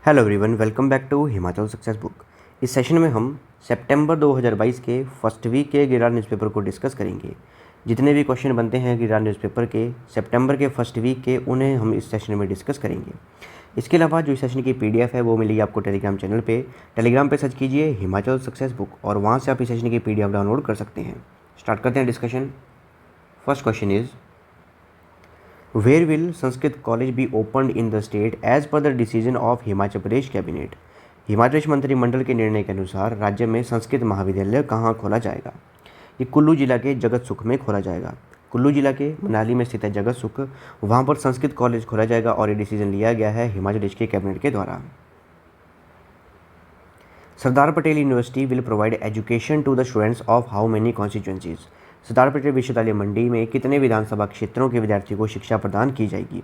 Hello everyone, welcome back to Himachal success book. इस session में हम सितंबर 2022 के फर्स्ट वीक के गिरिराज न्यूज़पेपर को डिस्कस करेंगे। जितने भी क्वेश्चन बनते हैं गिरिराज न्यूज़पेपर के सितंबर के फर्स्ट वीक के, उन्हें हम इस सेशन में डिस्कस करेंगे। इसके अलावा जो इस सेशन की पीडीएफ है वो मिलेगी आपको टेलीग्राम चैनल पे। टेलीग्राम पे सर्च कीजिए हिमाचल सक्सेस बुक और वहाँ से आप इस सेशन की पीडीएफ डाउनलोड कर सकते हैं। स्टार्ट करते हैं discussion. First question is, Where will Sanskrit College be opened in the state as per the decision of Himachal Pradesh cabinet? Himachal Pradesh मंत्रिमंडल के निर्णय के अनुसार राज्य में संस्कृत महाविद्यालय कहाँ खोला जाएगा? ये कुल्लू जिला के जगत सुख में खोला जाएगा। कुल्लू जिला के मनाली में स्थित है जगत सुख, वहाँ पर संस्कृत कॉलेज खोला जाएगा और ये डिसीजन लिया गया है हिमाचल प्रदेश के कैबिनेट के द्वारा। Sardar Patel university will provide education to the students of how many constituencies? Sardar Patel विश्वविद्यालय मंडी में कितने विधानसभा क्षेत्रों के विद्यार्थियों को शिक्षा प्रदान की जाएगी?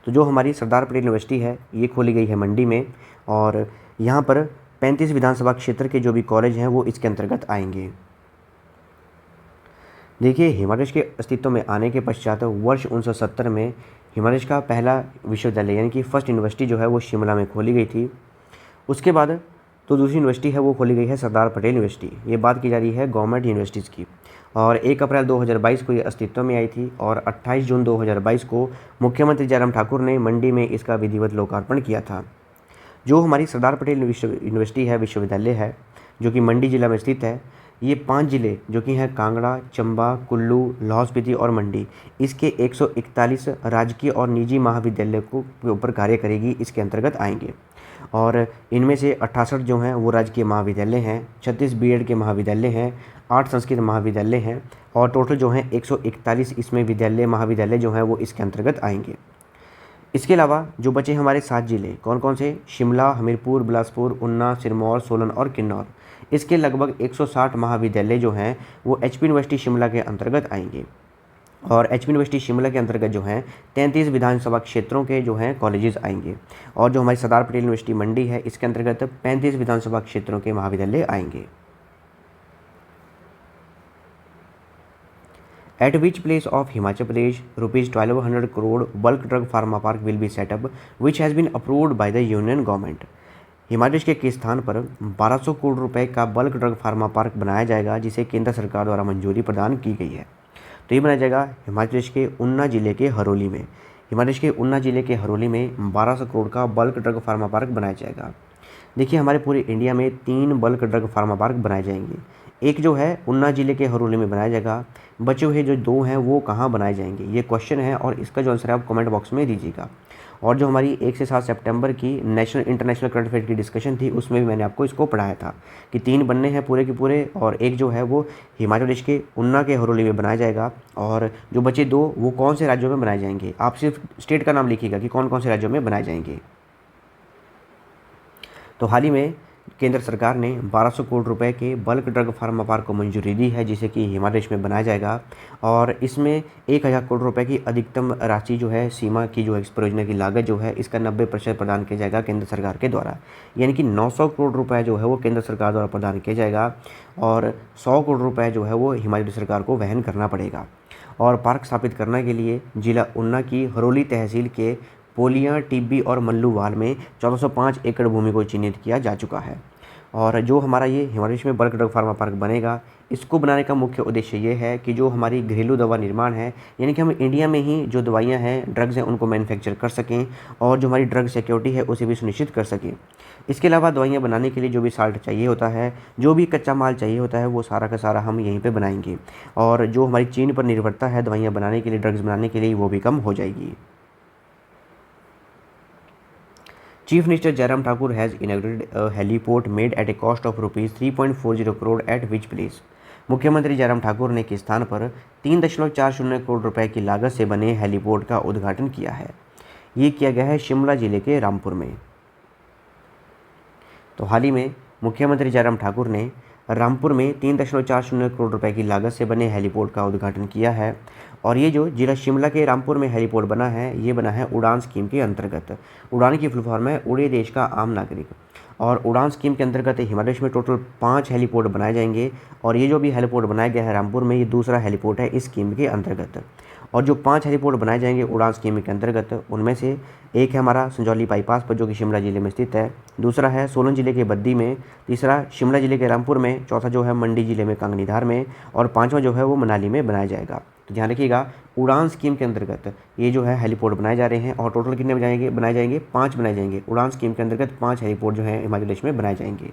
तो जो हमारी सरदार पटेल यूनिवर्सिटी है ये खोली गई है मंडी में और यहाँ पर 35 विधानसभा क्षेत्र के जो भी कॉलेज हैं वो इसके अंतर्गत आएंगे। देखिए, हिमाचल प्रदेश के अस्तित्व में आने के पश्चात वर्ष 1970 में हिमाचल प्रदेश का पहला विश्वविद्यालय यानी कि फर्स्ट यूनिवर्सिटी जो है वो शिमला में खोली गई थी। उसके बाद तो दूसरी यूनिवर्सिटी है वो खोली गई है सरदार पटेल यूनिवर्सिटी। ये बात की जा रही है गवर्नमेंट यूनिवर्सिटीज़ की, और 1 अप्रैल 2022 को ये अस्तित्व में आई थी और 28 जून 2022 को मुख्यमंत्री जयराम ठाकुर ने मंडी में इसका विधिवत लोकार्पण किया था। जो हमारी सरदार पटेल यूनिवर्सिटी है, विश्वविद्यालय है, जो कि मंडी जिला में स्थित है, ये 5 जिले जो कि हैं कांगड़ा, चंबा, कुल्लू, लाहौल स्पीति और मंडी, इसके 141 राजकीय और निजी महाविद्यालय के ऊपर कार्य करेगी, इसके अंतर्गत आएंगे। और इनमें से 68 जो हैं वो राजकीय महाविद्यालय हैं, 36 बीएड के महाविद्यालय हैं, 8 संस्कृत महाविद्यालय हैं और टोटल जो हैं 141 इसमें विद्यालय महाविद्यालय जो हैं वो इसके अंतर्गत आएंगे। इसके अलावा जो बचे हमारे 7 जिले कौन कौन से? शिमला, हमीरपुर, बिलासपुर, ऊना, सिरमौर, सोलन और किन्नौर। इसके लगभग 160 महाविद्यालय जो हैं वो एचपी यूनिवर्सिटी शिमला के अंतर्गत आएंगे। और एचपी यूनिवर्सिटी शिमला के अंतर्गत जो हैं 33 विधानसभा क्षेत्रों के जो हैं कॉलेजेस आएंगे। और जो हमारी सरदार पटेल यूनिवर्सिटी मंडी है इसके अंतर्गत 35 विधानसभा क्षेत्रों के महाविद्यालय आएंगे। At which place of Himachal Pradesh ₹1200 crore bulk drug pharma park will be set up, which has been approved by the union government? Himachal Pradesh के किस स्थान पर 1200 करोड़ रुपए का बल्क ड्रग फार्मा पार्क बनाया जाएगा जिसे केंद्र सरकार द्वारा मंजूरी प्रदान की गई है? तो ये बनाया जाएगा हिमाचल प्रदेश के ऊना जिले के हरोली में। हिमाचल प्रदेश के ऊना जिले के हरोली में 1200 करोड़ का बल्क ड्रग फार्मा पार्क बनाया जाएगा। देखिए, हमारे पूरे इंडिया में 3 बल्क ड्रग फार्मा पार्क बनाए जाएंगे। एक जो है ऊना जिले के हरोली में बनाया जाएगा, बचे हुए जो 2 हैं वो कहाँ बनाए जाएंगे, ये क्वेश्चन है और इसका जो आंसर है आप कमेंट बॉक्स में दीजिएगा। और जो हमारी 1 से 7 सितंबर की नेशनल इंटरनेशनल करंट अफेयर की डिस्कशन थी उसमें भी मैंने आपको इसको पढ़ाया था कि 3 बनने हैं पूरे के पूरे, और एक जो है वो हिमाचल प्रदेश के ऊना के हरोली में बनाया जाएगा और जो बचे 2 वो कौन से राज्यों में बनाए जाएंगे। आप सिर्फ स्टेट का नाम लिखिएगा कि कौन कौन से राज्यों में बनाए जाएंगे। तो हाल ही में केंद्र सरकार ने 1200 करोड़ रुपए के बल्क ड्रग फार्मा पार्क को मंजूरी दी है जिसे कि हिमाचल प्रदेश में बनाया जाएगा। और इसमें 1000 करोड़ रुपए की अधिकतम राशि जो है सीमा की जो है इस परियोजना की लागत जो है इसका 90% प्रदान किया जाएगा केंद्र सरकार के द्वारा, यानी कि 900 करोड़ रुपए जो है वो केंद्र सरकार द्वारा प्रदान किया जाएगा और 100 करोड़ रुपए जो है वो हिमाचल सरकार को वहन करना पड़ेगा। और पार्क स्थापित करने के लिए जिला ऊना की हरोली तहसील के पोलियाँ, टिब्बी और मल्लूवाल में 1405 एकड़ भूमि को चिन्हित किया जा चुका है। और जो हमारा ये हिमाचल प्रदेश में बल्क ड्रग फार्मा पार्क बनेगा, इसको बनाने का मुख्य उद्देश्य ये है कि जो हमारी घरेलू दवा निर्माण है, यानी कि हम इंडिया में ही जो दवाइयाँ हैं, ड्रग्स हैं, उनको मैन्युफैक्चर कर सकें और जो हमारी ड्रग सिक्योरिटी है उसे भी सुनिश्चित कर सकें। इसके अलावा दवाइयाँ बनाने के लिए जो भी साल्ट चाहिए होता है, जो भी कच्चा माल चाहिए होता है, वो सारा का सारा हम यहीं पर बनाएंगे। और जो हमारी चीन पर निर्भरता है दवाइयाँ बनाने के लिए, ड्रग्स बनाने के लिए, वो भी कम हो जाएगी। Chief Minister Jairam Thakur has inaugurated a heliport made at a cost of ₹3.40 crore at which place? मुख्यमंत्री जयराम ठाकुर ने किस स्थान पर 3.40 करोड़ रुपए की लागत से बने हेलीपोर्ट का उद्घाटन किया है? ये किया गया है शिमला जिले के रामपुर में। तो हाल ही में मुख्यमंत्री जयराम ठाकुर ने रामपुर में 3.40 करोड़ रुपए की लागत से बने हेलीपोर्ट का उद्घाटन किया है। और ये जो जिला शिमला के रामपुर में हेलीपोर्ट बना है, ये बना है उड़ान स्कीम के अंतर्गत। उड़ान की फुल फॉर्म है उड़े देश का आम नागरिक। और उड़ान स्कीम के अंतर्गत हिमाचल प्रदेश में टोटल 5 हेलीपोर्ट बनाए जाएंगे और ये जो भी हेलीपोर्ट बनाया गया है रामपुर में, ये दूसरा हेलीपोर्ट है इस स्कीम के अंतर्गत। और जो 5 हेलीपोर्ट बनाए जाएंगे उड़ान स्कीम के अंतर्गत, उनमें से एक है हमारा संजौली बाईपास पर जो कि शिमला ज़िले में स्थित है, दूसरा है सोलन ज़िले के बद्दी में, तीसरा शिमला ज़िले के रामपुर में, चौथा जो है मंडी ज़िले में कांगनीधार में, और पाँचवा जो है वो मनाली में बनाया जाएगा। तो ध्यान रखिएगा, उड़ान स्कीम के अंतर्गत ये जो है हेलीपोर्ट बनाए जा रहे हैं और टोटल कितने बनाए जाएंगे 5 बनाए जाएंगे। उड़ान स्कीम के अंतर्गत 5 हेलीपोर्ट जो है हिमाचल प्रदेश में बनाए जाएंगे।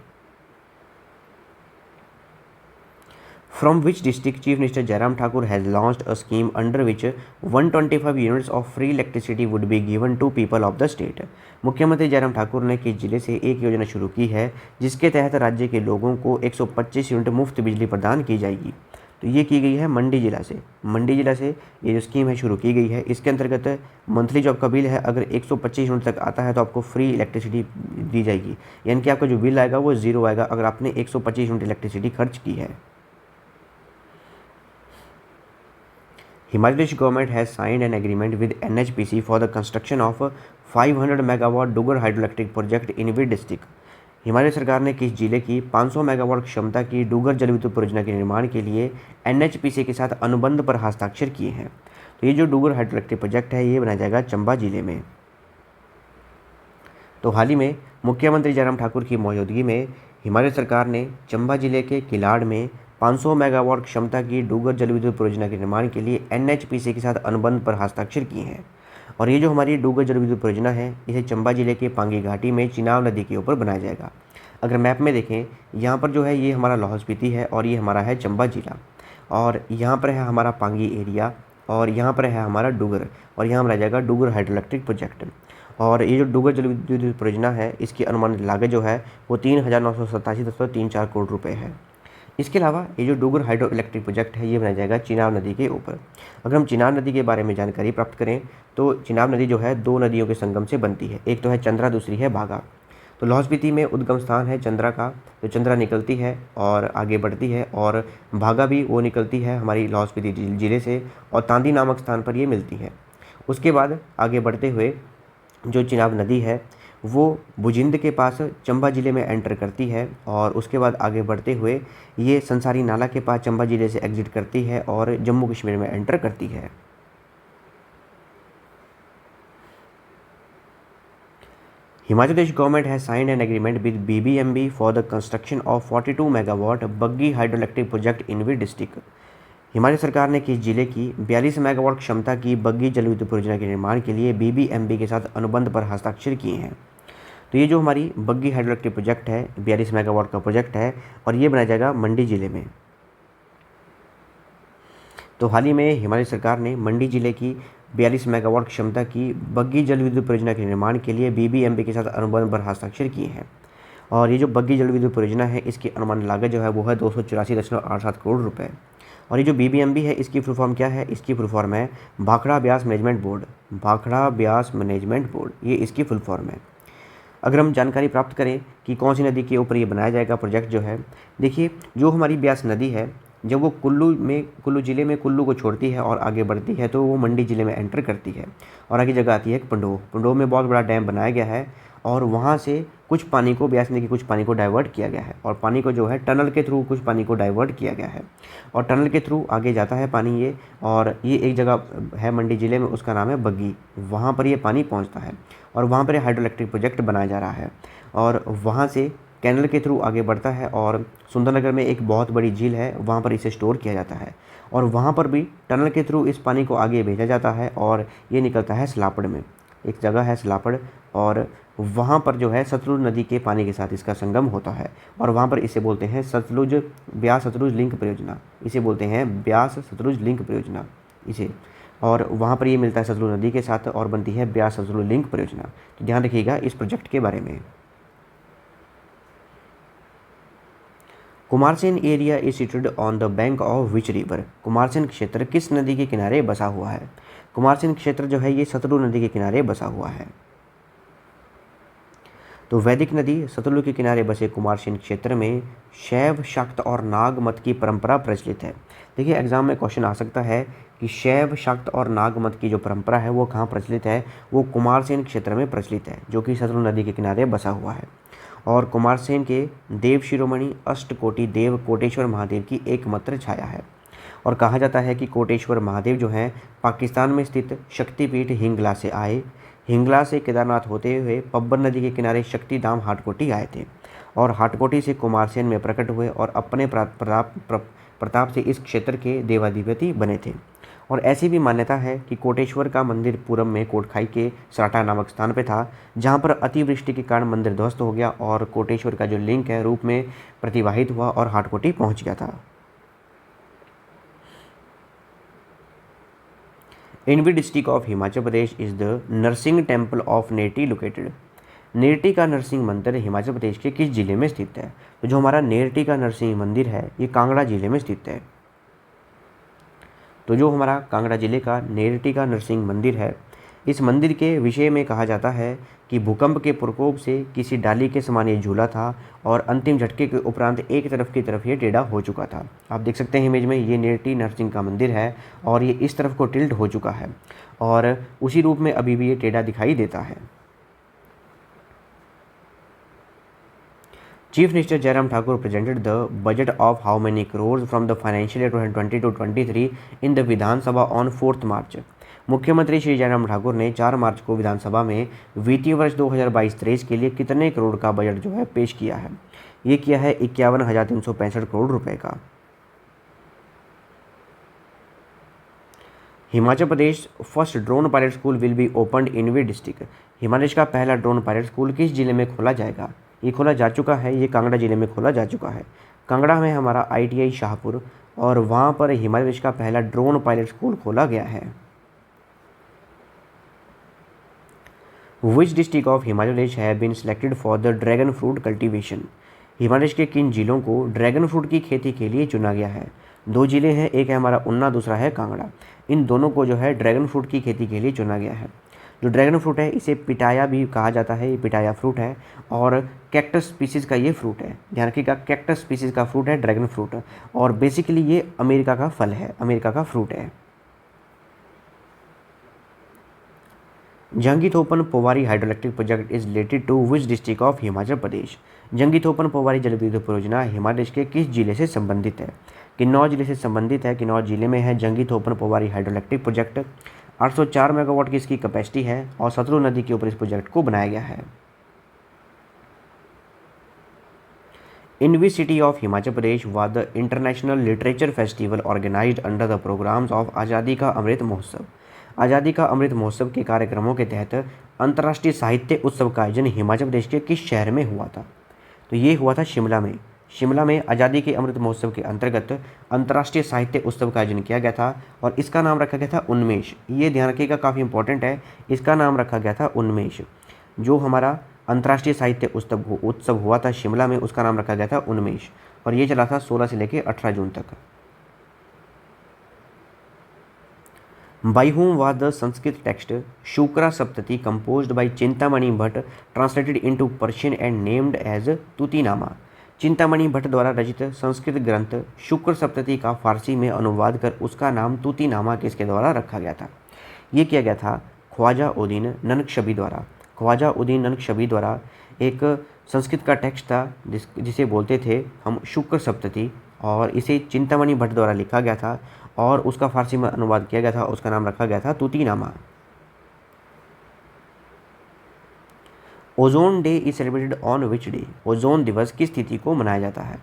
From which district Chief Minister Jairam Thakur has launched a scheme under which 125 units of free electricity would be given to people of the state। मुख्यमंत्री जयराम ठाकुर ने किस जिले से एक योजना शुरू की है जिसके तहत राज्य के लोगों को 125 यूनिट मुफ्त बिजली प्रदान की जाएगी। तो ये की गई है मंडी जिला से। मंडी जिला से ये जो स्कीम है शुरू की गई है। इसके अंतर्गत मंथली जो आपका बिल है अगर 125 यूनिट तक आता है तो आपको फ्री इलेक्ट्रिसिटी दी जाएगी, यानी कि आपका जो बिल आएगा वो ज़ीरो आएगा अगर आपने 125 यूनिट इलेक्ट्रिसिटी खर्च की है। Himachal Pradesh government has signed an agreement with NHPC for the construction of 500 megawatt Duggar hydroelectric project in with district. Himachal सरकार ने किस जिले की 500 मेगावाट क्षमता की डुगर जल विद्युत परियोजना के निर्माण के लिए NHPC के साथ अनुबंध पर हस्ताक्षर किए हैं। तो ये जो डुगर हाइड्रोइलेक्ट्रिक प्रोजेक्ट है ये बनाया जाएगा चंबा जिले में। तो हाल ही में मुख्यमंत्री जयराम ठाकुर की मौजूदगी में हिमाचल सरकार ने चंबा जिले के किलाड़ में 500 मेगावाट क्षमता की डुगर जल विद्युत परियोजना के निर्माण के लिए NHPC के साथ अनुबंध पर हस्ताक्षर किए हैं। और ये जो हमारी डुगर जल विद्युत परियोजना है इसे चंबा जिले के पांगी घाटी में चिनाब नदी के ऊपर बनाया जाएगा। अगर मैप में देखें यहाँ पर जो है ये हमारा लाहौल स्पीति है और ये हमारा है चंबा जिला, और यहाँ पर है हमारा पांगी एरिया, और यहाँ पर है हमारा डुगर, और यहाँ बनाया जाएगा डुगर हाइड्रोइलेक्ट्रिक प्रोजेक्ट। और ये जो डुगर जल विद्युत परियोजना है इसकी अनुमानित लागत जो है वो 3,987.34 करोड़ रुपये है। इसके अलावा ये जो डुगर हाइड्रो इलेक्ट्रिक प्रोजेक्ट है ये बनाया जाएगा चिनाब नदी के ऊपर। अगर हम चिनाब नदी के बारे में जानकारी प्राप्त करें तो चिनाब नदी जो है 2 नदियों के संगम से बनती है, एक तो है चंद्रा, दूसरी है भागा। तो लाहौल स्पीति में उद्गम स्थान है चंद्रा का, तो चंद्रा निकलती है और आगे बढ़ती है, और भागा भी वो निकलती है हमारी लाहौल स्पीति जिले से और तांदी नामक स्थान पर ये मिलती है। उसके बाद आगे बढ़ते हुए जो चिनाब नदी है वो बुजिंद के पास चंबा ज़िले में एंटर करती है, और उसके बाद आगे बढ़ते हुए ये संसारी नाला के पास चंबा ज़िले से एग्जिट करती है और जम्मू कश्मीर में एंटर करती है। Himachal Pradesh government has signed an agreement with BBMB for the construction of 42 megawatt Baggi hydroelectric project in with district. Himachal सरकार ने किस जिले की 42 मेगावाट क्षमता की बग्गी जल विद्युत परियोजना के निर्माण के लिए BBMB के साथ अनुबंध पर हस्ताक्षर किए हैं। तो ये जो हमारी बग्गी हाइड्रोइलेक्ट्रिक प्रोजेक्ट है 42 मेगावाट का प्रोजेक्ट है और ये बनाया जाएगा मंडी ज़िले में। तो हाल ही में हिमाचल सरकार ने मंडी ज़िले की 42 मेगावाट क्षमता की बग्गी जल विद्युत परियोजना के निर्माण के लिए BBMB के साथ अनुबंध पर हस्ताक्षर किए हैं। और ये जो बग्गी जल विद्युत परियोजना है इसकी अनुमानित लागत जो है वो है 284.87 करोड़ रुपये। और ये जो BBMB है इसकी फुल फॉर्म क्या है? इसकी फुल फॉर्म है Bhakra Beas management board. Bhakra Beas management board ये इसकी फुल फॉर्म है। अगर हम जानकारी प्राप्त करें कि कौन सी नदी के ऊपर ये बनाया जाएगा प्रोजेक्ट जो है, देखिए जो हमारी ब्यास नदी है जब वो कुल्लू ज़िले में कुल्लू को छोड़ती है और आगे बढ़ती है तो वो मंडी ज़िले में एंटर करती है और आगे जगह आती है पंडोह। पंडोह में बहुत बड़ा डैम बनाया गया है और वहाँ से कुछ पानी को ब्यास नदी के कुछ पानी को डाइवर्ट किया गया है और पानी को जो है टनल के थ्रू कुछ पानी को डाइवर्ट किया गया है और टनल के थ्रू आगे जाता है पानी ये। और ये एक जगह है मंडी ज़िले में, उसका नाम है बग्गी, वहाँ पर ये पानी पहुँचता है और वहाँ पर हाइड्रो इलेक्ट्रिक प्रोजेक्ट बनाया जा रहा है और वहाँ से कैनल के थ्रू आगे बढ़ता है और सुंदरनगर में एक बहुत बड़ी झील है, वहाँ पर इसे स्टोर किया जाता है और वहाँ पर भी टनल के थ्रू इस पानी को आगे भेजा जाता है और ये निकलता है सलापड़ में। एक जगह है सलापड़ और वहाँ पर जो है सतलुज नदी के पानी के साथ इसका संगम होता है और वहाँ पर इसे बोलते हैं सतलुज ब्यास सतलुज लिंक परियोजना। इसे बोलते हैं ब्यास सतलुज लिंक परियोजना इसे, और वहाँ पर ये मिलता है सतलुज नदी के साथ और बनती है ब्यास सतलुज लिंक परियोजना। तो ध्यान रखिएगा इस प्रोजेक्ट के बारे में। Kumarsain area is sited on the bank of which river. Kumarsain क्षेत्र किस नदी के किनारे बसा हुआ है? कुमारसेन क्षेत्र जो है ये सतलुज नदी के किनारे बसा हुआ है। तो वैदिक नदी सतलुज के किनारे बसे कुमारसेन क्षेत्र में शैव, शाक्त और नाग मत की परंपरा प्रचलित है। देखिए एग्जाम में क्वेश्चन आ सकता है कि शैव, शाक्त और नाग मत की जो परंपरा है वो कहाँ प्रचलित है? वो कुमारसेन क्षेत्र में प्रचलित है जो कि सतलुज नदी के किनारे बसा हुआ है। और कुमारसेन के देव शिरोमणि अष्टकोटि देव कोटेश्वर महादेव की एकमात्र छाया है। और कहा जाता है कि कोटेश्वर महादेव जो हैं पाकिस्तान में स्थित शक्तिपीठ हिंगला से आए। हिंगला से केदारनाथ होते हुए पब्बर नदी के किनारे शक्तिधाम हाटकोटी आए थे और हाटकोटी से कुमारसेन में प्रकट हुए और अपने प्रताप से इस क्षेत्र के देवाधिपति बने थे। और ऐसी भी मान्यता है कि कोटेश्वर का मंदिर पूरब में कोटखाई के सराटा नामक स्थान पर था, जहां पर अतिवृष्टि के कारण मंदिर ध्वस्त हो गया और कोटेश्वर का जो लिंग है रूप में प्रतिवाहित हुआ और हाटकोटी पहुंच गया था। In which district of Himachal Pradesh is the Narsingh temple of Neti located? Nerti का नरसिंह मंदिर हिमाचल प्रदेश के किस जिले में स्थित है? तो जो हमारा नेरटी का नरसिंह मंदिर है ये कांगड़ा जिले में स्थित है। तो जो हमारा कांगड़ा जिले का नेरटी का नरसिंह मंदिर है, इस मंदिर के विषय में कहा जाता है कि भूकंप के प्रकोप से किसी डाली के समान ये झूला था और अंतिम झटके के उपरांत एक तरफ की तरफ ये टेढ़ा हो चुका था। आप देख सकते हैं इमेज में, ये नेरटी नरसिंह का मंदिर है और ये इस तरफ को टिल्ट हो चुका है और उसी रूप में अभी भी ये टेढ़ा दिखाई देता है। Chief minister Jairam Thakur presented the budget of how many crore from the financial year 2020-23 in the Vidhan Sabha on 4 मार्च। मुख्यमंत्री श्री जयराम ठाकुर ने 4 मार्च को विधानसभा में वित्तीय वर्ष 2022-23 के लिए कितने करोड़ का बजट जो है पेश किया है? ये किया है 51,365 करोड़ रुपए का। Himachal Pradesh first drone pilot school will be opened in which district? Himachal का पहला ड्रोन पायलट स्कूल किस जिले में खोला जाएगा? ये खोला जा चुका है, ये कांगड़ा जिले में खोला जा चुका है। कांगड़ा में हमारा ITI शाहपुर और वहाँ पर हिमाचल प्रदेश का पहला ड्रोन पायलट स्कूल खोला गया है। Which district of Himachal Pradesh have been selected for the dragon fruit cultivation? Himachal Pradesh के किन जिलों को ड्रैगन फ्रूट की खेती के लिए चुना गया है? 2 जिले हैं, एक है हमारा ऊना, दूसरा है कांगड़ा। इन दोनों को जो है ड्रैगन फ्रूट की खेती के लिए चुना गया है। जो ड्रैगन फ्रूट है इसे पिटाया भी कहा जाता है, ये पिटाया फ्रूट है और कैक्टस स्पीसीज़ का ये फ्रूट है। ध्यान रखिएगा, कैक्टस स्पीसीज़ का फ्रूट है ड्रैगन फ्रूट और बेसिकली ये अमेरिका का फल है, अमेरिका का फ्रूट है। Jangithopan Powari hydroelectric project is related to which district of Himachal Pradesh? Jangithopan Powari जलविद्युत परियोजना हिमाचल प्रदेश के किस जिले से संबंधित है? किन्नौर जिले से संबंधित है। किन्नौर जिले में है Jangithopan Powari hydroelectric project. 804 megawatt की इसकी कैपेसिटी है और सतलुज नदी के ऊपर इस प्रोजेक्ट को बनाया गया है। In which city of Himachal Pradesh was the international literature festival organised under the programmes of Azadi ka Amrit Mahotsav? आज़ादी का अमृत महोत्सव के कार्यक्रमों के तहत अंतर्राष्ट्रीय साहित्य उत्सव का आयोजन हिमाचल प्रदेश के किस शहर में हुआ था? तो ये हुआ था शिमला में। शिमला में आज़ादी के अमृत महोत्सव के अंतर्गत अंतर्राष्ट्रीय साहित्य उत्सव का आयोजन किया गया था और इसका नाम रखा गया था उन्मेष। ये ध्यान रखिएगा, काफ़ी इंपॉर्टेंट है। इसका नाम रखा गया था उन्मेष। जो हमारा अंतर्राष्ट्रीय साहित्य उत्सव हुआ था शिमला में, उसका नाम रखा गया था उन्मेष और ये चला था 16 से लेकर 18 जून तक। By whom was the Sanskrit text Shukra Saptati composed by Chintamani Bhatt translated into Persian and named as Tutinama? Chintamani Bhatt द्वारा रचित संस्कृत ग्रंथ शुक्र सप्तति का फारसी में अनुवाद कर उसका नाम तूतीनामा किसके द्वारा रखा गया था? ये किया गया था ख्वाजा उद्दीन ननकशबी द्वारा। ख्वाजा उद्दीन ननकशबी द्वारा एक संस्कृत का टेक्स्ट था जिसे बोलते थे हम शुक्र सप्तति और इसे चिंतामणि भट्ट द्वारा लिखा गया था और उसका फारसी में अनुवाद किया गया था, उसका नाम रखा गया था Tutinama. Ozone day is celebrated on which day? Ozone दिवस किस तिथि को मनाया जाता है?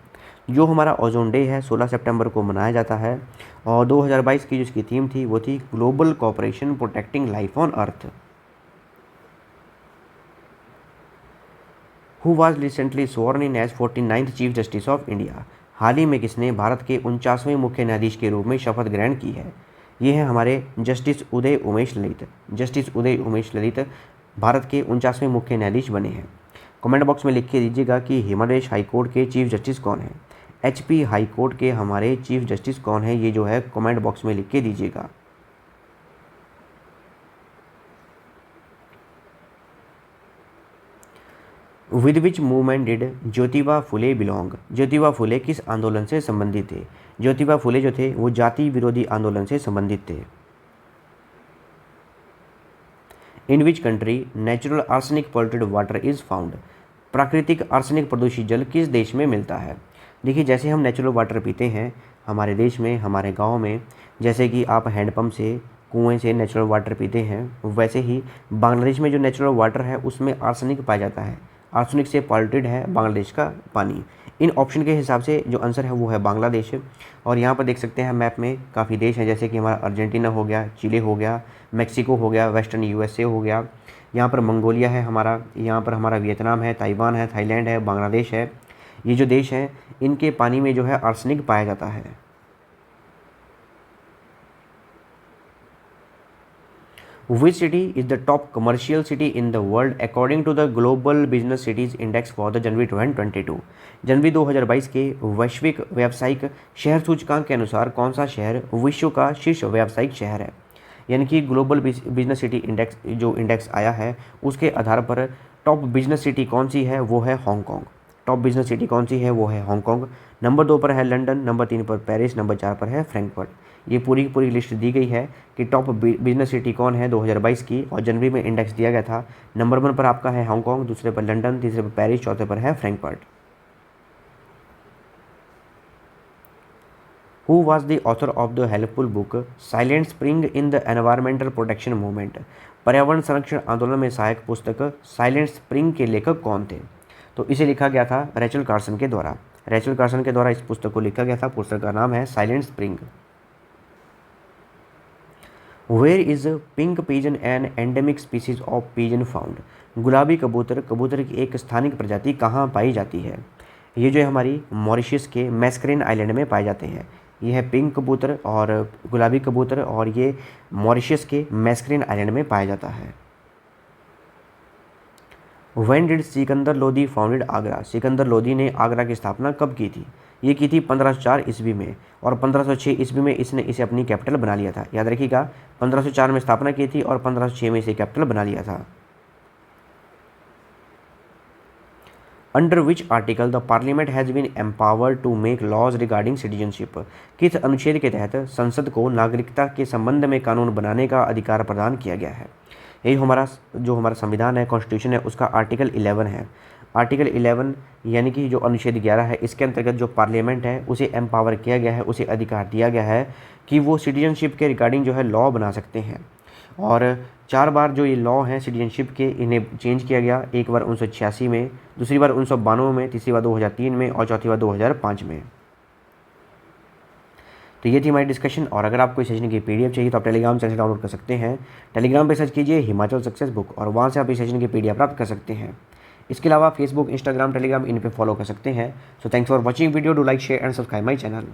जो हमारा ओजोन डे है 16 सितंबर को मनाया जाता है और 2022 की जो इसकी थीम थी वो थी global cooperation protecting life on earth. Who was recently sworn in as 49th chief justice of India? हाल ही में किसने भारत के 49वें मुख्य न्यायाधीश के रूप में शपथ ग्रहण की है? ये हैं हमारे जस्टिस उदय उमेश ललित। जस्टिस उदय उमेश ललित भारत के 49वें मुख्य न्यायाधीश बने हैं। कमेंट बॉक्स में लिख के दीजिएगा कि हिमाचल प्रदेश हाई कोर्ट के चीफ जस्टिस कौन हैं। HP हाई कोर्ट के हमारे चीफ जस्टिस कौन है, ये जो है कमेंट बॉक्स में लिख के दीजिएगा। With which movement did Jyotiba Phule belong? Jyotiba Phule किस आंदोलन से संबंधित थे? ज्योतिबा फुले जो थे वो जाति विरोधी आंदोलन से संबंधित थे। In which country natural arsenic polluted water is found? प्राकृतिक आर्सेनिक प्रदूषित जल किस देश में मिलता है? देखिए, जैसे हम नेचुरल वाटर पीते हैं हमारे देश में, हमारे गांव में जैसे कि आप हैंडपम्प से, कुएं से नेचुरल वाटर पीते हैं, वैसे ही बांग्लादेश में जो नेचुरल वाटर है उसमें आर्सेनिक पाया जाता है। आर्सेनिक से पॉल्यूटेड है बांग्लादेश का पानी। इन ऑप्शन के हिसाब से जो आंसर है वो है बांग्लादेश। और यहाँ पर देख सकते हैं मैप में काफ़ी देश हैं, जैसे कि हमारा अर्जेंटीना हो गया, चिले हो गया, मैक्सिको हो गया, वेस्टर्न यूएसए हो गया, यहाँ पर मंगोलिया है हमारा, यहाँ पर हमारा वियतनाम है, ताइवान है, थाईलैंड है, बांग्लादेश है। ये जो देश हैं इनके पानी में जो है आर्सेनिक पाया जाता है। Which city is the top commercial city in the world according to the Global Business Cities Index for the January 2022? जनवरी 2022 के वैश्विक व्यावसायिक शहर सूचकांक के अनुसार कौन सा शहर विश्व का शीर्ष व्यावसायिक शहर है? यानी कि ग्लोबल बिजनेस सिटी इंडेक्स जो इंडेक्स आया है उसके आधार पर टॉप बिजनेस सिटी कौन सी है वो है हांगकांग। टॉप बिजनेस सिटी कौन सी है वो है हांगकांग। नंबर 2 पर है लंदन, नंबर 3 पर पेरिस, नंबर 4 पर है फ्रैंकफर्ट। ये पूरी की पूरी लिस्ट दी गई है कि टॉप बिजनेस सिटी कौन है 2022 की, और जनवरी में इंडेक्स दिया गया था। नंबर 1 पर आपका है हांगकांग, दूसरे पर लंदन, तीसरे पर पेरिस, चौथे पर है Frankfurt. Who was the author of the helpful book Silent Spring in the Environmental Protection Movement? पर्यावरण संरक्षण आंदोलन में सहायक पुस्तक साइलेंट स्प्रिंग के लेखक कौन थे? तो इसे लिखा गया था रेचल कार्सन के द्वारा। रेचल कार्सन के द्वारा इस पुस्तक को लिखा गया था। पुस्तक का नाम है silent spring. Where is pink pigeon an endemic species of pigeon found? गुलाबी कबूतर कबूतर की एक स्थानिक प्रजाति कहाँ पाई जाती है? ये जो है हमारी मॉरिशस के मैस्करेन आइलैंड में पाए जाते हैं। ये है पिंक कबूतर और गुलाबी कबूतर, और ये मॉरिशस के मैस्करेन आइलैंड में पाया जाता है। When did Sikandar Lodi founded Agra? Sikandar Lodi ने आगरा की स्थापना कब की थी? ये की थी 1504 ईस्वी में, और 1506 ईस्वी में इसने इसे अपनी कैपिटल बना लिया था। याद रखिएगा, 1504 में स्थापना की थी और 1506 में इसे कैपिटल बना लिया था। Under which article the parliament has been empowered to make laws regarding citizenship? किस अनुच्छेद के तहत संसद को नागरिकता के संबंध में कानून बनाने का अधिकार प्रदान किया गया है? यही जो हमारा संविधान है, कॉन्स्टिट्यूशन है, उसका आर्टिकल 11 है। आर्टिकल 11 यानी कि जो अनुच्छेद 11 है, इसके अंतर्गत जो पार्लियामेंट है उसे एम्पावर किया गया है, उसे अधिकार दिया गया है कि वो सिटीजनशिप के रिगार्डिंग जो है लॉ बना सकते हैं। और 4 बार जो ये लॉ हैं सिटीजनशिप के, इन्हें चेंज किया गया। एक बार 1986 में, दूसरी बार 1992 में, तीसरी बार 2003 में और चौथी बार 2005 में। तो ये थी हमारी डिस्कशन। और अगर आपको इस सेशन की पीडीएफ चाहिए तो आप टेलीग्राम चैनल से डाउनलोड कर सकते हैं। टेलीग्राम पे सर्च कीजिए हिमाचल सक्सेस बुक, और वहाँ से आप इस सेशन की पीडीएफ प्राप्त कर सकते हैं। इसके अलावा फेसबुक, इंस्टाग्राम, टेलीग्राम इन पे फॉलो कर सकते हैं। So thanks for watching video. Do like, share and subscribe my channel.